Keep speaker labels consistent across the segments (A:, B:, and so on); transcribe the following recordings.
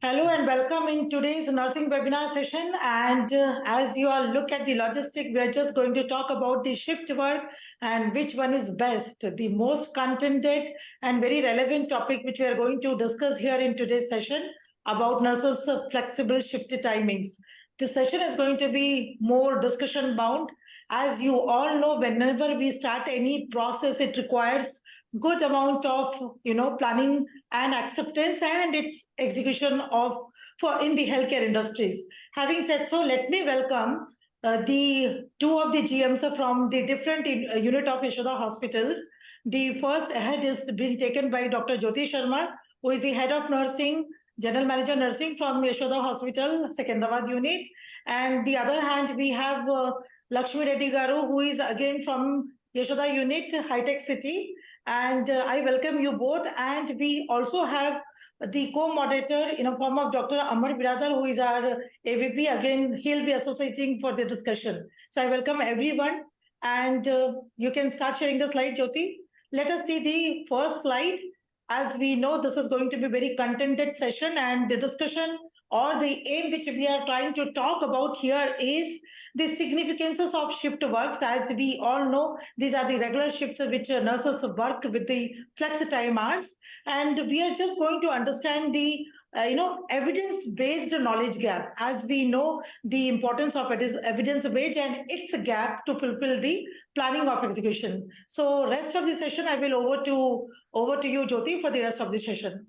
A: Hello and welcome in today's nursing webinar session. And as you all look at the logistic, we are just going to talk about the shift work and which one is best. The most contented and very relevant topic which we are going to discuss here in today's session about nurses' flexible shift timings. This session is going to be more discussion bound. As you all know, whenever we start any process, it requires good amount of planning and acceptance and its execution of for in the healthcare industries. Having said so, let me welcome the two of the GMs from the different unit of Yashoda Hospitals. The first head is being taken by Dr. Jyoti Sharma, who is the head of nursing, general manager nursing from Yashoda Hospital, Secunderabad unit. And the other hand, we have Lakshmi Reddy Garu, who is again from Yashoda unit, Hitec City. And I welcome you both. And we also have the co-moderator in a form of Dr. Amar Biradar, who is our AVP. Again, he'll be associating for the discussion. So I welcome everyone. And you can start sharing the slide, Jyoti. Let us see the first slide. As we know, this is going to be a very contented session, and the discussion or the aim which we are trying to talk about here is the significances of shift works. As we all know, these are the regular shifts which nurses work with the flex time hours, and we are just going to understand the evidence-based knowledge gap. As we know, the importance of it is evidence-based and its gap to fulfill the planning of execution. So, rest of the session, I will over to you, Jyoti, for the rest of the session.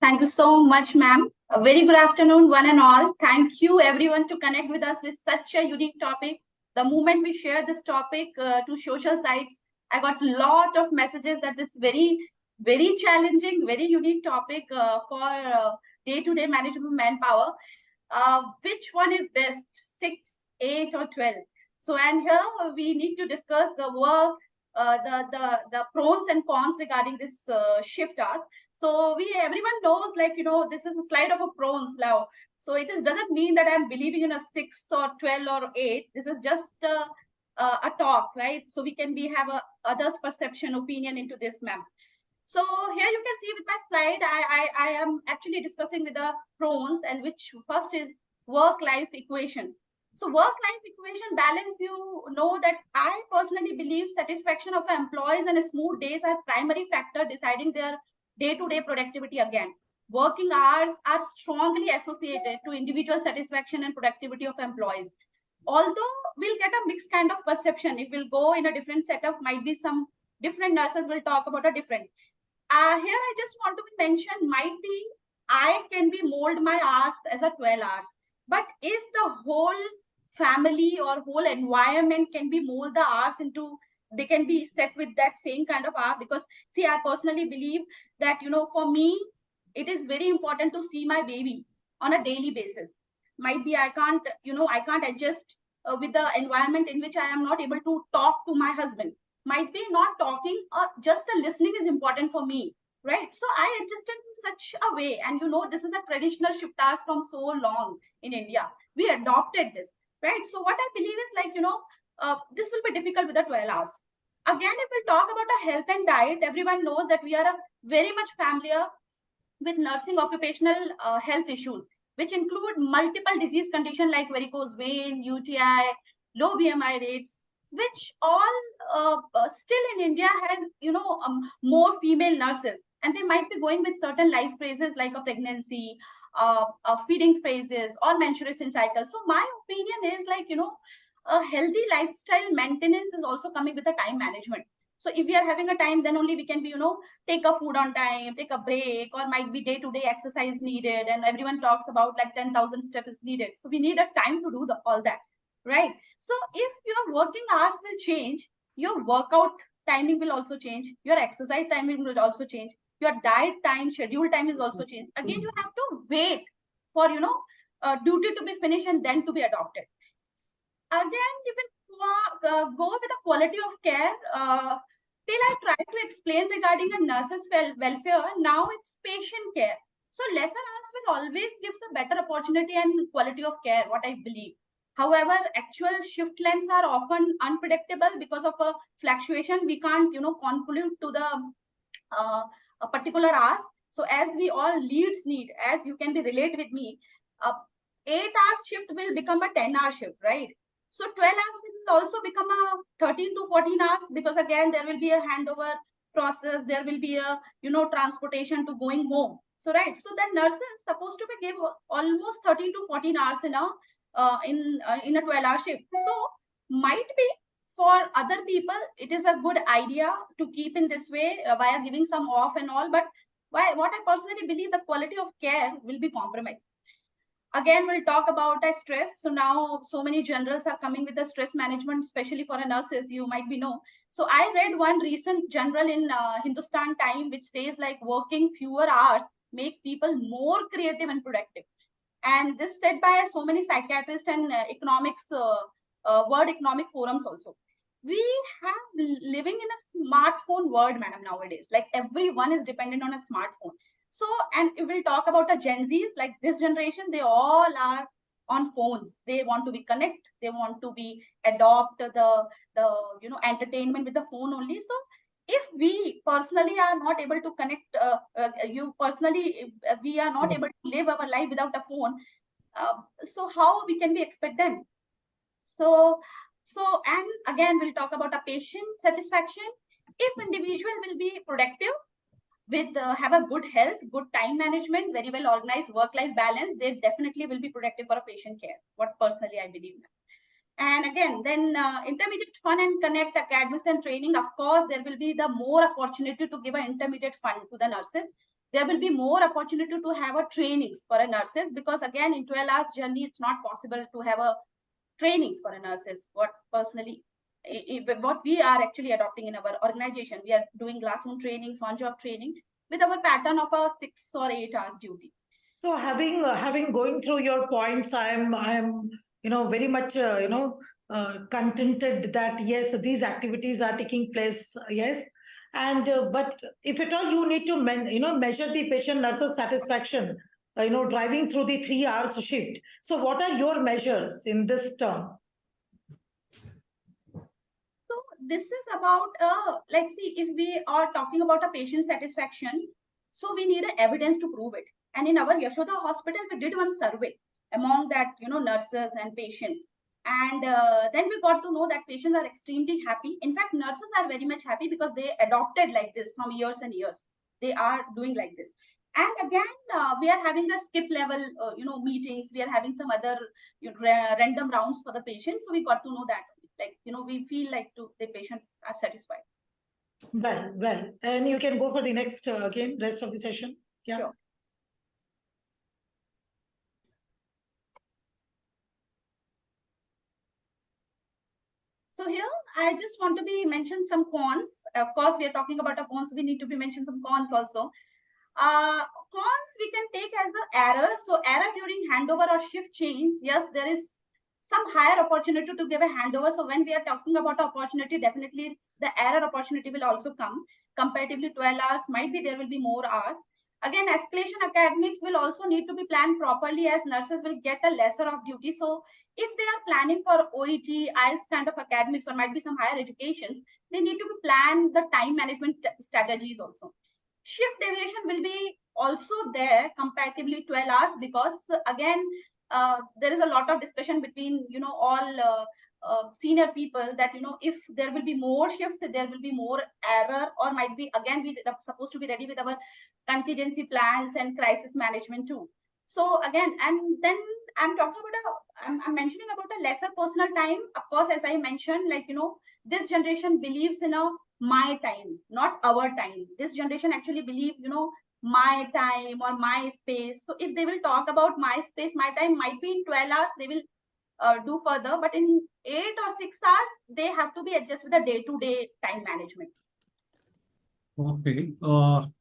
B: Thank you so much, ma'am. A very good afternoon, one and all. Thank you, everyone, to connect with us with such a unique topic. The moment we share this topic to social sites, I got a lot of messages that it's very, very challenging, very unique topic for day-to-day management of manpower. Which one is best, 6, 8, or 12? So, and here we need to discuss the work, the pros and cons regarding this shift hours. So everyone knows, like, this is a slide of a pros now. So it doesn't mean that I'm believing in a 6 or 12 or 8. This is just a talk, right? So we can have a others perception, opinion into this, ma'am. So here you can see with my slide, I am actually discussing with the pros, and which first is work-life equation. So work-life equation balance, you know that I personally believe satisfaction of employees and smooth days are primary factor deciding their day-to-day productivity again. Working hours are strongly associated to individual satisfaction and productivity of employees. Although we'll get a mixed kind of perception. If we'll go in a different setup, might be some different nurses will talk about a different. Here I just want to mention, might be I can be mold my hours as a 12 hours. But is the whole family or whole environment can be mold the hours into, they can be set with that same kind of hour? Because see, I personally believe that, for me, it is very important to see my baby on a daily basis. Might be I can't adjust with the environment in which I am not able to talk to my husband. Might be not talking or just the listening is important for me, right? So I adjusted in such a way, and this is a traditional shift hours from so long in India. We adopted this, right? So what I believe is, like, this will be difficult with the 12 hours. Again, if we talk about a health and diet, everyone knows that we are very much familiar with nursing occupational health issues, which include multiple disease conditions like varicose vein, UTI, low BMI rates, which all still in India has, more female nurses, and they might be going with certain life phrases like a pregnancy, feeding phrases, or menstruation cycle. So my opinion is, like, a healthy lifestyle maintenance is also coming with a time management. So if we are having a time, then only we can be, take a food on time, take a break, or might be day-to-day exercise needed. And everyone talks about like 10,000 steps is needed. So we need a time to do all that. Right. So if your working hours will change, your workout timing will also change. Your exercise timing will also change. Your diet time, schedule time is also changed. Again, you have to wait for, duty to be finished and then to be adopted. Again, you can go with the quality of care. Till I tried to explain regarding a nurse's welfare, now it's patient care. So lesser hours will always gives a better opportunity and quality of care, what I believe. However, actual shift lengths are often unpredictable because of a fluctuation. We can't, convolute to the particular hours. So as we all leads need, as you can be relate with me, 8 hours shift will become a 10-hour shift, right? So 12 hours will also become a 13 to 14 hours, because again, there will be a handover process. There will be a, transportation to going home. So, right. So the nurse is supposed to be give almost 13 to 14 hours in a 12-hour shift. So might be for other people, it is a good idea to keep in this way via giving some off and all. But what I personally believe, the quality of care will be compromised. Again, we'll talk about stress. So now so many generals are coming with the stress management, especially for nurses, you might be know. So I read one recent journal in Hindustan Time, which says like working fewer hours make people more creative and productive. And this said by so many psychiatrists and World Economic Forums also. We have living in a smartphone world, madam, nowadays. Like everyone is dependent on a smartphone. So, and we'll talk about the Gen Zs, like this generation, they all are on phones. They want to be connect. They want to be adopt the entertainment with the phone only. So if we personally are not able to connect, we are not able to live our life without a phone. So how we can we expect them? So and again, we'll talk about a patient satisfaction. If individual will be productive, with have a good health, good time management, very well organized work-life balance, they definitely will be productive for a patient care. What personally I believe. And again, then intermediate fun and connect academics and training. Of course, there will be the more opportunity to give an intermediate fund to the nurses. There will be more opportunity to have a trainings for a nurses, because again, in 12 hours journey, it's not possible to have a trainings for a nurses. What personally, what we are actually adopting in our organization, we are doing classroom trainings, on-job training with our pattern of a 6 or 8 hours duty.
A: So having going through your points, I am very much contented that yes, these activities are taking place. Yes, and but if at all you need to measure the patient nurse's satisfaction, driving through the 3 hours shift. So what are your measures in this term?
B: So this is about like, see, if we are talking about a patient satisfaction, so we need evidence to prove it. And in our Yashoda Hospital, we did one survey among that, nurses and patients. And then we got to know that patients are extremely happy. In fact, nurses are very much happy because they adopted like this from years and years. They are doing like this. And again, we are having a skip level, meetings. We are having some other random rounds for the patients. So we got to know that, like, we feel like the patients are satisfied.
A: Well, and you can go for the next again, rest of the session. Yeah. Sure.
B: So here, I just want to be mention some cons. Of course, we are talking about a cons. So we need to be mention some cons also. Cons we can take as the error. So error during handover or shift change. Yes, there is some higher opportunity to give a handover. So when we are talking about opportunity, definitely the error opportunity will also come. Comparatively 12 hours, might be there will be more hours. Again, escalation academics will also need to be planned properly, as nurses will get a lesser of duty. So if they are planning for OET, IELTS kind of academics, or might be some higher educations, they need to be plan the time management strategies also. Shift deviation will be also there comparatively 12 hours, because again, there is a lot of discussion between, all senior people that, if there will be more shift, there will be more error, or might be, again, we are supposed to be ready with our contingency plans and crisis management too. So again, and then I'm talking about I'm mentioning about a lesser personal time. Of course, as I mentioned, like, this generation believes in a my time, not our time. This generation actually believe, my time or my space. So if they will talk about my space, my time, might be in 12 hours, they will do further, but in 8 or 6 hours, they have to be adjusted with the day-to-day time management.
C: Okay.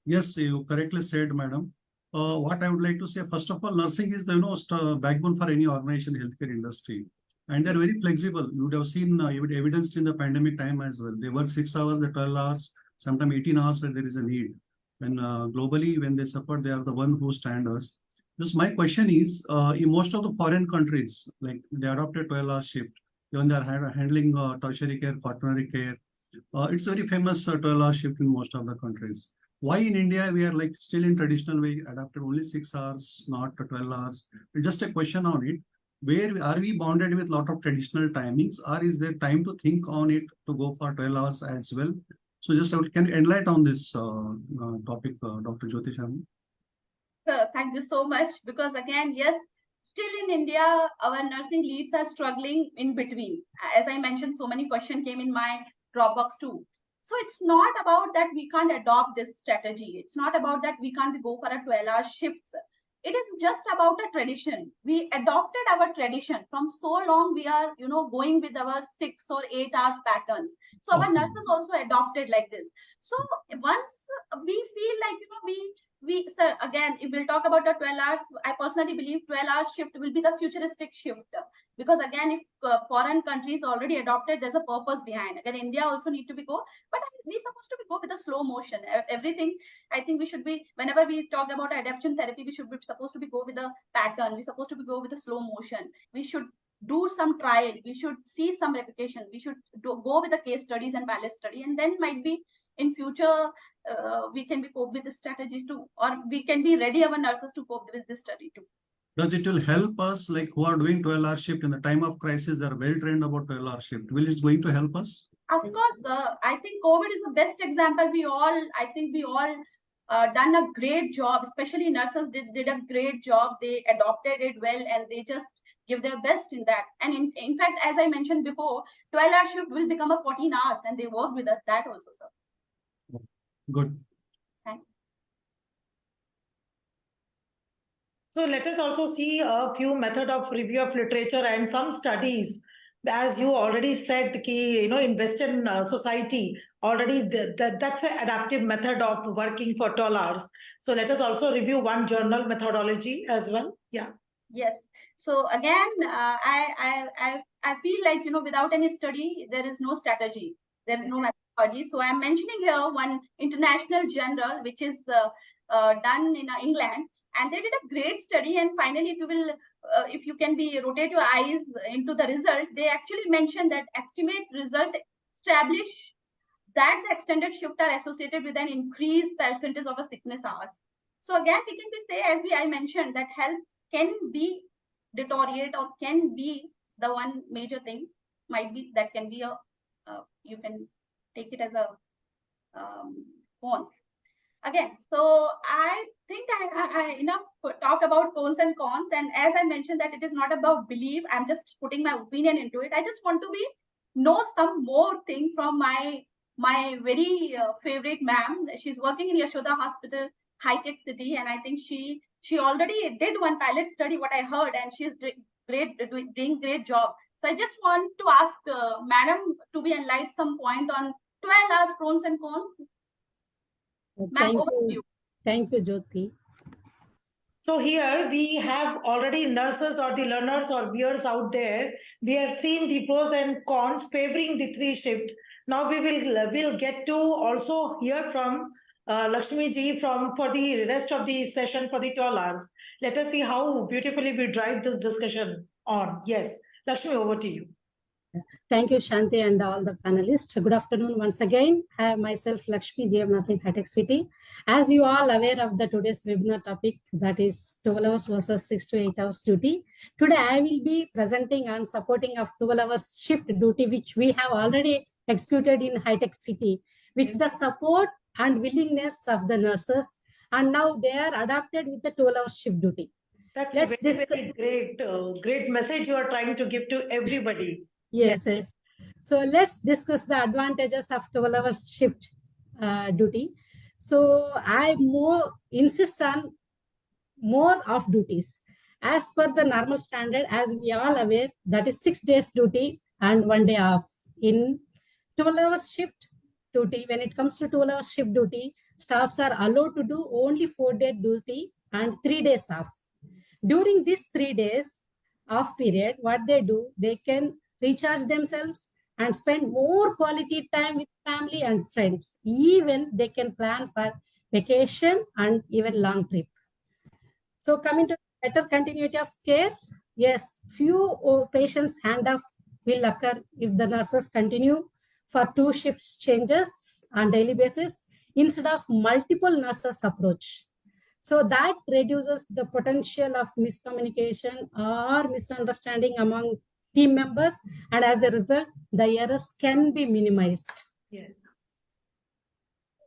C: Yes, you correctly said, madam. What I would like to say, first of all, nursing is the backbone for any organization, healthcare industry, and they're very flexible. You would have seen evidenced in the pandemic time as well. They work 6 hours, 12 hours, sometimes 18 hours when there is a need. And globally, when they support, they are the one who stand us. Just my question is, in most of the foreign countries, like they adopted 12-hour shift, when they are handling tertiary care, quaternary care. It's very famous 12-hour shift in most of the countries. Why in India we are like still in traditional way, adapted only 6 hours, not 12 hours? Just a question on it. Where are we bounded with a lot of traditional timings, or is there time to think on it to go for 12 hours as well? So just can you enlighten on this topic, Dr. Jyoti Sharma?
B: Thank you so much. Because again, yes, still in India, our nursing leads are struggling in between. As I mentioned, so many questions came in my Dropbox too. So it's not about that we can't adopt this strategy. It's not about that we can't go for a 12-hour shifts. It is just about a tradition. We adopted our tradition from so long. We are, going with our 6 or 8 hours patterns. So our nurses also adopted like this. So once we feel like, sir, again, if we'll talk about the 12 hours, I personally believe 12-hour shift will be the futuristic shift. Because again, if foreign countries already adopted, there's a purpose behind. Again, India also need to be go, but we're supposed to be go with a slow motion. Everything, I think we should be, whenever we talk about adaptation therapy, we should be supposed to be go with a pattern. We're supposed to be go with a slow motion. We should do some trial. We should see some replication. We should go with the case studies and pilot study, and then might be in future we can be cope with the strategies too, or we can be ready our nurses to cope with this study too.
C: Does it will help us, like who are doing 12-hour shift in the time of crisis, they are well trained about 12-hour shift? Will it going to help us?
B: Of course, I think COVID is the best example. I think we all done a great job, especially nurses did a great job. They adopted it well and they just give their best in that. And in fact, as I mentioned before, 12-hour shift will become a 14 hours and they work with that also, sir.
C: Good.
B: Thanks.
A: So let us also see a few method of review of literature and some studies. As you already said, in Western society, already that's an adaptive method of working for 12 hours. So let us also review one journal methodology as well. Yeah.
B: Yes. So again, I feel like, without any study, there is no strategy. There is no methodology. So I'm mentioning here one international journal, which is done in England. And they did a great study. And finally, if you can rotate your eyes into the result, they actually mentioned that estimate result establish that the extended shift are associated with an increased percentage of a sickness hours. So again, we can say, as I mentioned, that health can be deteriorate or can be the one major thing. Might be that can be you can take it as a cons. Again, so I think I enough talk about pros and cons. And as I mentioned that it is not about belief, I'm just putting my opinion into it. I just want to know some more thing from my very favorite ma'am. She's working in Yashoda Hospital, Hitec City, and I think she already did one pilot study, what I heard, and she's doing great job. So I just want to ask madam to be enlighten some point on 12 hours pros and cons.
D: Thank you, Jyoti.
A: So here we have already nurses or the learners or viewers out there. We have seen the pros and cons favoring the 3 shift. Now we'll get to also hear from Lakshmi ji for the rest of the session for the 12 hours. Let us see how beautifully we drive this discussion on. Yes, Lakshmi, over to you.
D: Thank you, Shanti, and all the panelists. Good afternoon once again. I am myself Lakshmi, GM Nursing, Hitec City. As you all aware of the today's webinar topic, that is 12 hours versus 6 to 8 hours duty. Today, I will be presenting on supporting of 12 hours shift duty, which we have already executed in Hitec City, which the support and willingness of the nurses, and now they are adapted with the 12 hours shift duty.
A: That's very great message you are trying to give to everybody.
D: Yes. So let's discuss the advantages of 12 hours shift duty. So I insist on more of duties. As per the normal standard, as we all aware, that is 6 days duty and 1 day off. In 12 hours shift duty, when it comes to 12 hours shift duty, staffs are allowed to do only 4-day duty and 3 days off. During these 3 days off period, what they do, they can recharge themselves and spend more quality time with family and friends. Even they can plan for vacation and even long trip. So coming to better continuity of care, yes, few patients handoff will occur if the nurses continue for 2 shifts changes on daily basis. instead of multiple nurses approach. So that reduces the potential of miscommunication or misunderstanding among team members, and as a result, the errors can be minimized.
A: Yes.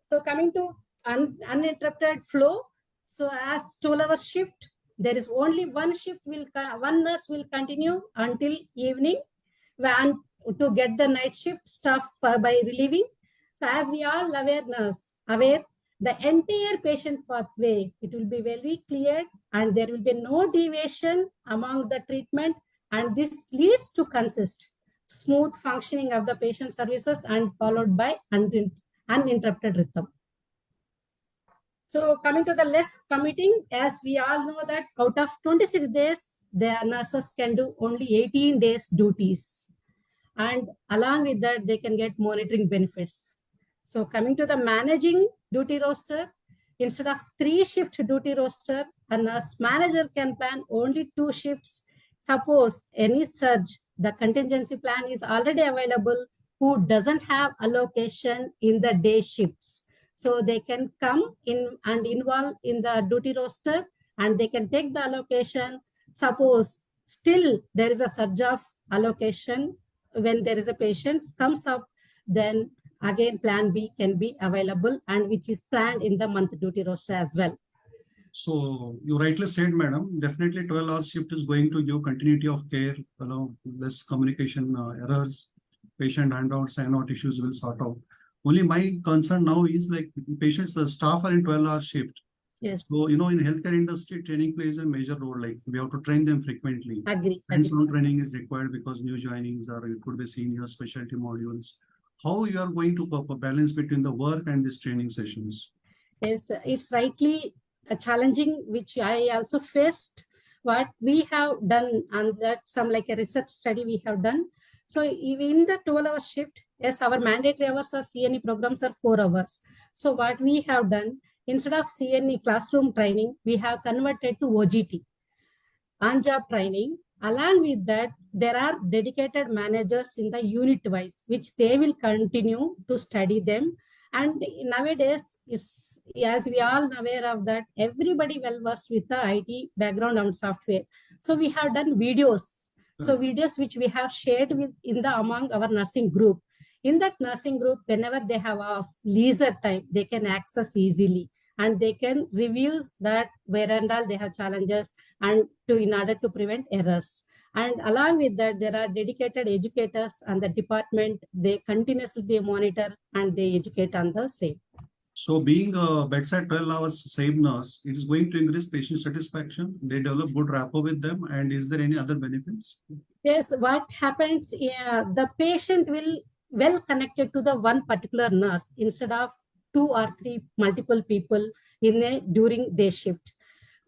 D: So coming to uninterrupted flow, so as 12-hour shift, there is only one nurse will continue until evening, and to get the night shift staff by relieving. So as we all aware, the entire patient pathway, it will be very clear, and there will be no deviation among the treatment, and this leads to smooth functioning of the patient services and followed by uninterrupted rhythm. So coming to the less committing, as we all know that out of 26 days, the nurses can do only 18 days duties. And along with that, they can get monitoring benefits. So coming to the managing duty roster, instead of 3-shift duty roster, a nurse manager can plan only 2 shifts. Suppose any surge, the contingency plan is already available who doesn't have allocation in the day shifts. So they can come in and involve in the duty roster, and they can take the allocation. Suppose still there is a surge of allocation when there is a patient comes up, then again plan B can be available, and which is planned in the month duty roster as well.
C: So you rightly said, madam, definitely 12-hour shift is going to give continuity of care, less communication errors, patient handouts, and what issues will sort out. Only my concern now is like patients, the staff are in 12-hour shift.
D: Yes.
C: So, in healthcare industry, training plays a major role. Like we have to train them frequently.
D: Agree.
C: Hands-on training is required because new joinings or it could be senior specialty modules. How you are going to balance between the work and these training sessions?
D: Yes, it's rightly challenging, which I also faced. What we have done, and that some like a research study we have done. So in the 12-hour shift, yes, our mandatory hours or CNE programs are 4 hours. So what we have done, instead of CNE classroom training, we have converted to OGT, on-job training. Along with that, there are dedicated managers in the unit wise, which they will continue to study them. And nowadays, it's, as we all aware of that, everybody well versed with the IT background and software. So we have done videos. So videos which we have shared with among our nursing group. In that nursing group, whenever they have off leisure time, they can access easily, and they can review that where and all they have challenges, and in order to prevent errors. And along with that, there are dedicated educators and the department, they continuously monitor and they educate on the same.
C: So being a bedside 12 hours same nurse, it is going to increase patient satisfaction. They develop good rapport with them. And is there any other benefits?
D: Yes, what happens, the patient will well connected to the one particular nurse instead of 2 or 3 multiple people during day shift.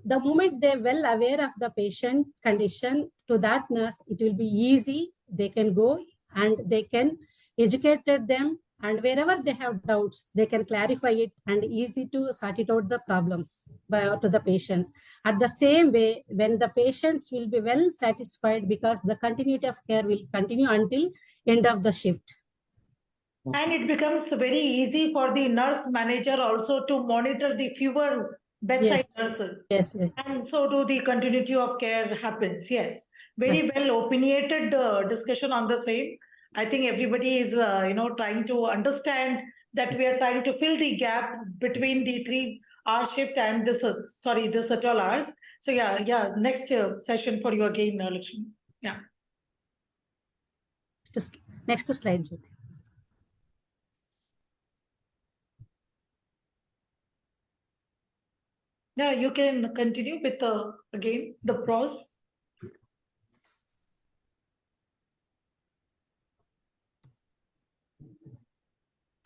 D: The moment they're well aware of the patient condition to that nurse, it will be easy. They can go and they can educate them, and wherever they have doubts, they can clarify it and easy to sort it out the problems to the patients. At the same way, when the patients will be well satisfied because the continuity of care will continue until end of the shift.
A: And it becomes very easy for the nurse manager also to monitor the fewer bedside nurses.
D: Yes.
A: And so do the continuity of care happens. Yes. Very well opinionated discussion on the same. I think everybody is, trying to understand that we are trying to fill the gap between the 3-hour shift and this 12 hours. So yeah. Next session for you again, Lakshmi. Yeah.
D: Next slide, Jyoti.
A: Yeah, you can continue with again the pros.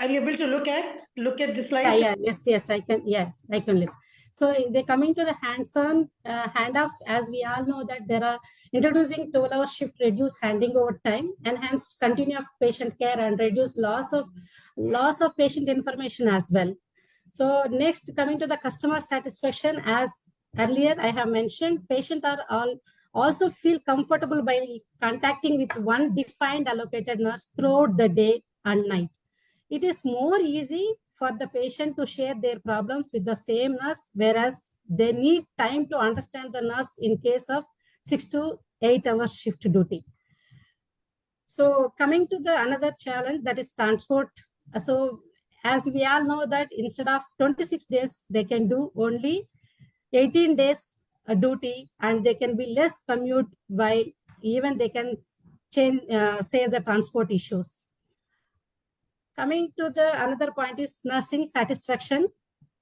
A: Are you able to look at the slide?
D: Yes, I can. Yes, I can look. So they're coming to the hands-on handoffs. As we all know that there are introducing 12-hour shift, reduce handing over time, enhance continuity of patient care, and reduce loss of patient information as well. So next, coming to the customer satisfaction, as earlier I have mentioned, patients are also feel comfortable by contacting with one defined allocated nurse throughout the day and night. It is more easy for the patient to share their problems with the same nurse, whereas they need time to understand the nurse in case of 6 to 8 hours shift duty. So coming to the another challenge, that is transport. So as we all know that instead of 26 days, they can do only 18 days duty, and they can be less commute, while even they can save the transport issues. Coming to the another point is nursing satisfaction,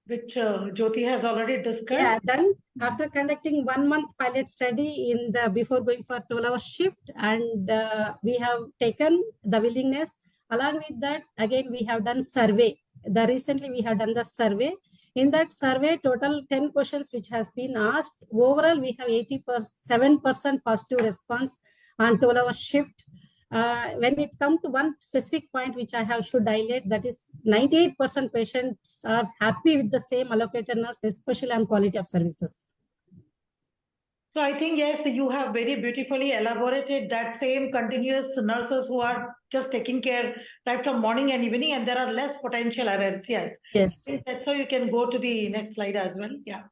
A: which Jyoti has already discussed.
D: Yeah, done after conducting 1 month pilot study in the before going for 12-hour shift, and we have taken the willingness. Along with that, again we have done survey. Recently we have done the survey. In that survey, total 10 questions which has been asked. Overall, we have 87% positive response on 12-hour shift. When it comes to one specific point which I should highlight, that is 98% patients are happy with the same allocated nurse, especially on quality of services.
A: So I think, yes, you have very beautifully elaborated that same continuous nurses who are just taking care right from morning and evening, and there are less potential errors. Yes.
D: Yes.
A: So you can go to the next slide as well. Yeah.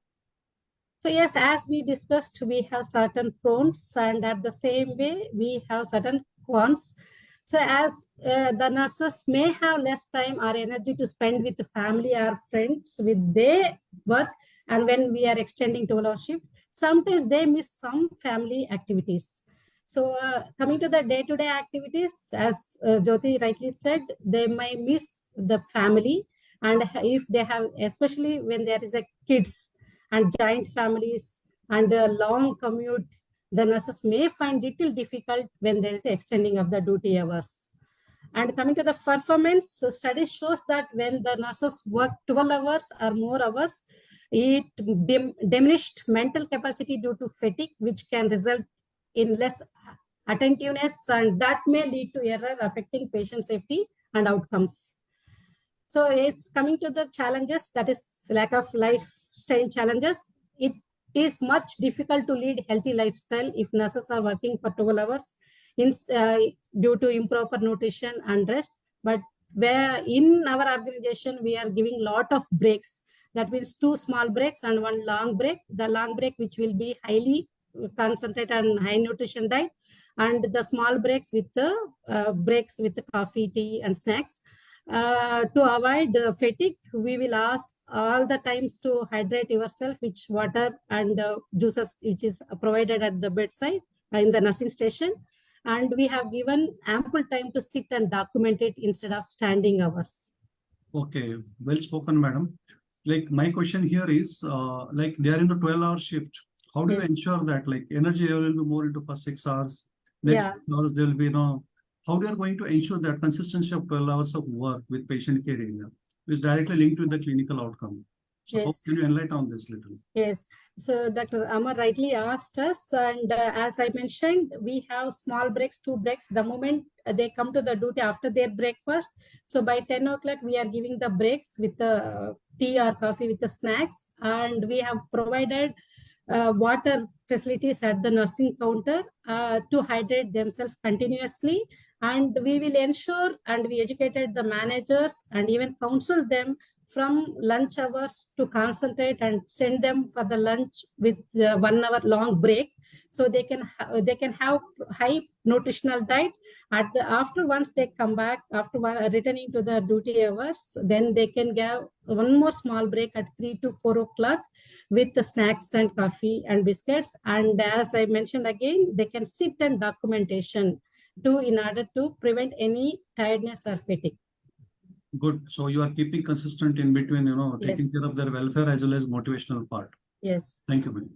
D: So yes, as we discussed, we have certain pros, and at the same way, we have certain cons. So as the nurses may have less time or energy to spend with the family or friends with their work, and when we are extending 12-hour shift, sometimes they miss some family activities. So coming to the day-to-day activities, as Jyoti rightly said, they may miss the family, and if they have, especially when there is a kids and joint families and a long commute, the nurses may find it little difficult when there is an extending of the duty hours. And coming to the performance, study shows that when the nurses work 12 hours or more hours, it diminished mental capacity due to fatigue, which can result in less attentiveness, and that may lead to error affecting patient safety and outcomes. So it's coming to the challenges, that is lack of lifestyle challenges. It is much difficult to lead healthy lifestyle if nurses are working for 12 hours due to improper nutrition and rest. But where in our organization, we are giving lot of breaks. That means 2 small breaks and 1 long break. The long break, which will be highly concentrated on high nutrition diet, and the small breaks with the breaks with the coffee, tea, and snacks. To avoid fatigue, we will ask all the times to hydrate yourself, which water and juices which is provided at the bedside in the nursing station. And we have given ample time to sit and document it instead of standing hours.
C: Okay, well spoken, madam. Like my question here is, like they are in the 12-hour shift. How do you ensure that like energy level will be more into for 6 hours? Next 6 hours there will be how they are going to ensure that consistency of 12 hours of work with patient care area is directly linked to the clinical outcome. So how can you enlighten on this little?
D: Yes. So Dr. Amar rightly asked us, and as I mentioned, we have small breaks, 2 breaks, the moment they come to the duty after their breakfast. So by 10 o'clock, we are giving the breaks with the tea or coffee with the snacks, and we have provided water facilities at the nursing counter to hydrate themselves continuously. And we will ensure, and we educated the managers and even counsel them from lunch hours to concentrate and send them for the lunch with 1 hour long break, so they can have high nutritional diet. After once they come back after returning to the duty hours, then they can get 1 more small break at 3 to 4 o'clock with the snacks and coffee and biscuits. And as I mentioned again, they can sit and documentation in order to prevent any tiredness or fatigue.
C: Good. So you are keeping consistent in between, taking care of their welfare as well as motivational part.
D: Yes.
C: Thank you, ma'am.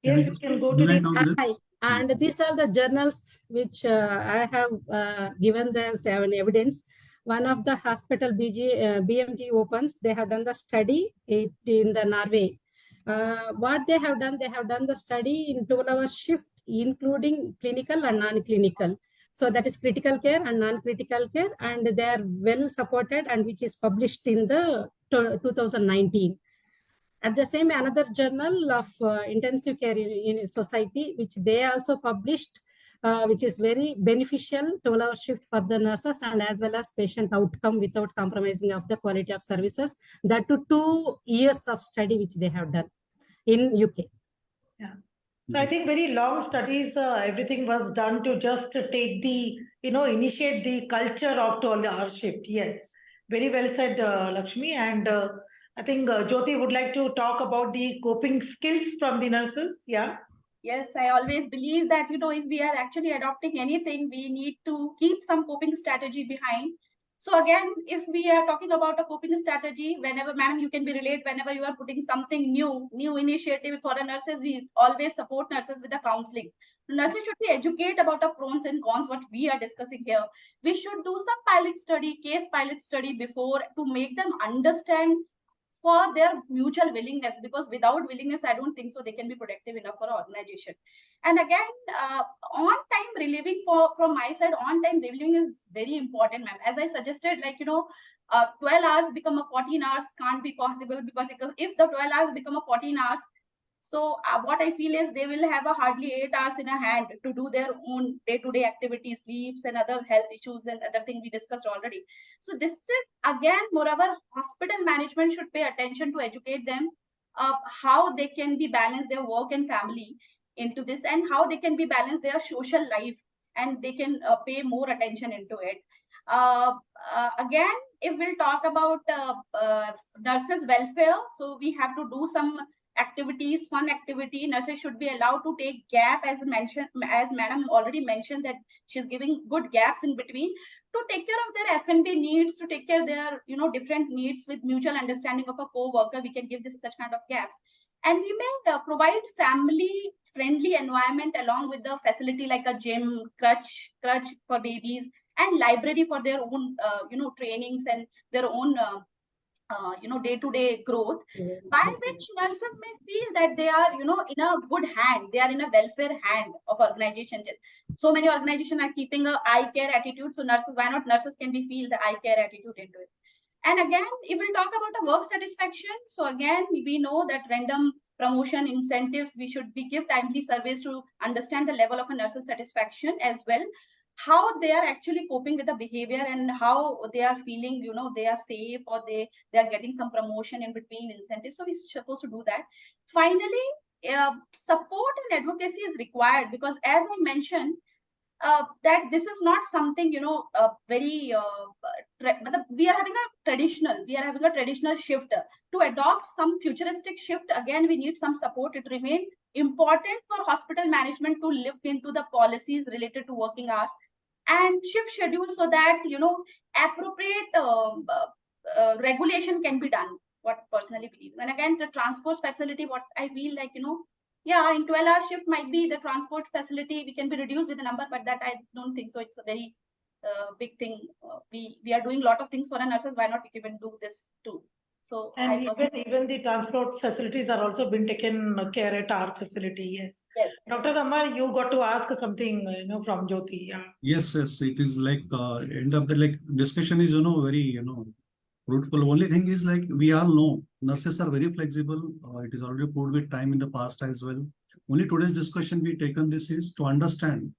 A: Yes, you can go to the
D: and these are the journals which I have given as evidence. One of the hospital BMG opens, they have done the study in the Norway. What they have done the study in 12-hour shift, including clinical and non-clinical. So that is critical care and non-critical care, and they are well supported, and which is published in the 2019. At the same, another journal of intensive care in society, which they also published, which is very beneficial, 12-hour shift for the nurses and as well as patient outcome without compromising of the quality of services. That to 2 years of study which they have done in UK.
A: Yeah. So I think very long studies, everything was done to just take the, initiate the culture of 12-hour shift. Yes, very well said, Lakshmi. And I think Jyoti would like to talk about the coping skills from the nurses. Yeah.
B: Yes, I always believe that, if we are actually adopting anything, we need to keep some coping strategy behind. So again, if we are talking about a coping strategy, whenever, ma'am, you can be relate, whenever you are putting something new initiative for the nurses, we always support nurses with the counseling. Nurses should be educated about the pros and cons, what we are discussing here. We should do some case pilot study before to make them understand for their mutual willingness, because without willingness, I don't think so they can be productive enough for organization. And again, on time relieving from my side, on time relieving is very important, ma'am. As I suggested, 12 hours become a 14 hours can't be possible, because if the 12 hours become a 14 hours, so what I feel is they will have a hardly 8 hours in a hand to do their own day-to-day activities, sleeps and other health issues and other things we discussed already. So this is again, moreover, hospital management should pay attention to educate them how they can be balance their work and family into this, and how they can be balance their social life, and they can pay more attention into it. Again, if we'll talk about nurses welfare, so we have to do some activities, fun activity. Nurses should be allowed to take gap, as madam already mentioned, that she's giving good gaps in between to take care of their F&B needs, to take care of their different needs with mutual understanding of a co-worker. We can give this such kind of gaps, and we may provide family friendly environment along with the facility like a gym, crutch for babies, and library for their own trainings and their own day-to-day growth, by which nurses may feel that they are in a good hand, they are in a welfare hand of organization. So many organizations are keeping a eye care attitude, so nurses, why not nurses can be feel the eye care attitude into it. And again, if we talk about the work satisfaction, so again, we know that random promotion incentives, we should be give timely surveys to understand the level of a nurse's satisfaction, as well how they are actually coping with the behavior and how they are feeling, they are safe, or they are getting some promotion in between incentives. So we're supposed to do that. Finally, support and advocacy is required, because as I mentioned, that this is not something very we are having a traditional shift. To adopt some futuristic shift, again, we need some support. It remains important for hospital management to look into the policies related to working hours and shift schedule, so that appropriate regulation can be done, what personally believes. And again, the transport facility, what I feel like, yeah, in 12-hour shift might be the transport facility, we can be reduced with a number, but that I don't think so. It's a very big thing. We are doing a lot of things for our nurses. Why not we can do this too? So
A: and even the transport facilities are also been taken care at our facility. Yes.
B: Yes.
A: Dr. Amar, you got to ask something, from Jyoti. Yeah.
C: Yes, it is like end of the discussion is very fruitful. Only thing is we all know nurses are very flexible. It is already proved with time in the past as well. Only today's discussion we taken this is to understand,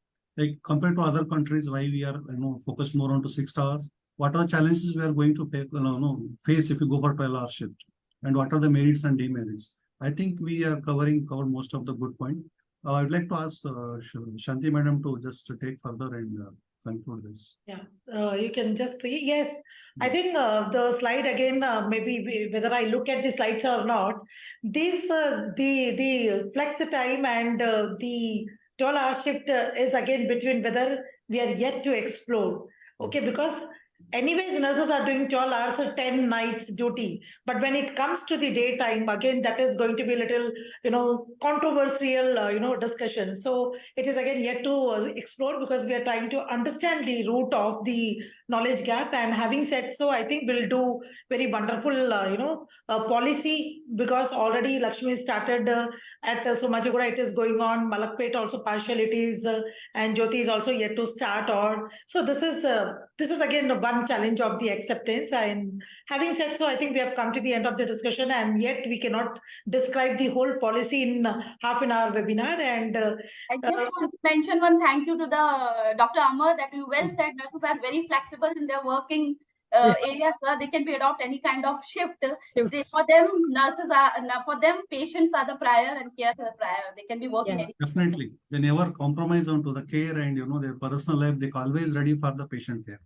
C: compared to other countries, why we are focused more on to 6 hours. What are the challenges we are going to face if you go for 12-hour shift, and what are the merits and demerits? I think we are covered most of the good point. I would like to ask Shanti madam to just take further and conclude this.
A: Yeah, you can just see. Yes, I think the slide again, maybe whether I look at the slides or not, this the flex time and the 12-hour shift is again between whether we are yet to explore. Okay, because anyways, nurses are doing 12 hours, 10 nights duty. But when it comes to the daytime, again, that is going to be a little, controversial, discussion. So it is again yet to explore, because we are trying to understand the root of the knowledge gap. And having said so, I think we'll do very wonderful, policy, because already Lakshmi started at Somajigoda, it is going on. Malakpet also partial it is, and Jyoti is also yet to start. Or so this is again one challenge of the acceptance. And having said so, I think we have come to the end of the discussion, and yet we cannot describe the whole policy in half an hour webinar. And
B: I just want to mention one thank you to the Dr. Amar that you well said nurses are very flexible in their working areas. They can be adopt any kind of shift. For them, patients are the prior and care are the prior. They can be working.
C: Definitely, they never compromise onto the care and their personal life. They always ready for the patient care.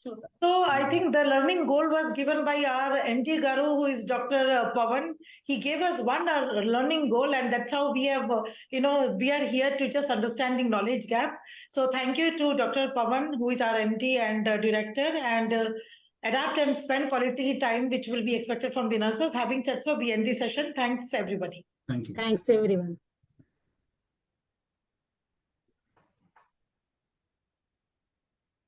B: True, sir.
A: So I think the learning goal was given by our MD Garu, who is Dr. Pavan. He gave us one learning goal, and that's how we have, we are here to just understanding knowledge gap. So thank you to Dr. Pavan, who is our MD and director, and adapt and spend quality time, which will be expected from the nurses. Having said so, we end the session. Thanks, everybody.
C: Thank you.
D: Thanks, everyone.